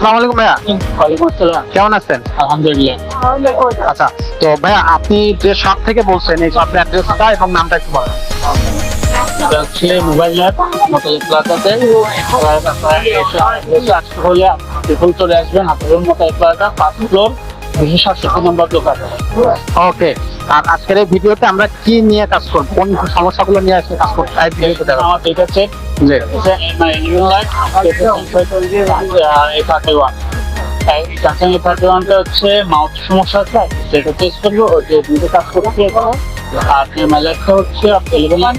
আসসালামু আলাইকুম ভাইয়া। ওয়ালাইকুম আসসালাম। কেমন আছেন? আলহামদুলিল্লাহ। আচ্ছা, তো ভাইয়া আপনি যে শপ থেকে বলছেন এই শপের অ্যাড্রেসটা এবং নামটা একটু বলেন। এটা হচ্ছে মোবাইল ল্যাব মোটর প্লাজাতে। আসতে হলে বিপুল চলে আসবেন হাতের মোটর প্লাজা 5 ফ্লোর 267 নম্বর দোকান। ওকে, আর আজকের এই ভিডিওতে আমরা কি নিয়ে কাজ করব, কোন সমস্যাগুলো নিয়ে আসলে কাজ করতে চাই ভিডিওতে দেখাবো। আমার এটা সেট জি, লাইট A31টা হচ্ছে মাউথ সমস্যা আছে, সেটা টেস্ট করবো। ওই যে কাজ করতে আর মেলারটা হচ্ছে 11 লাখ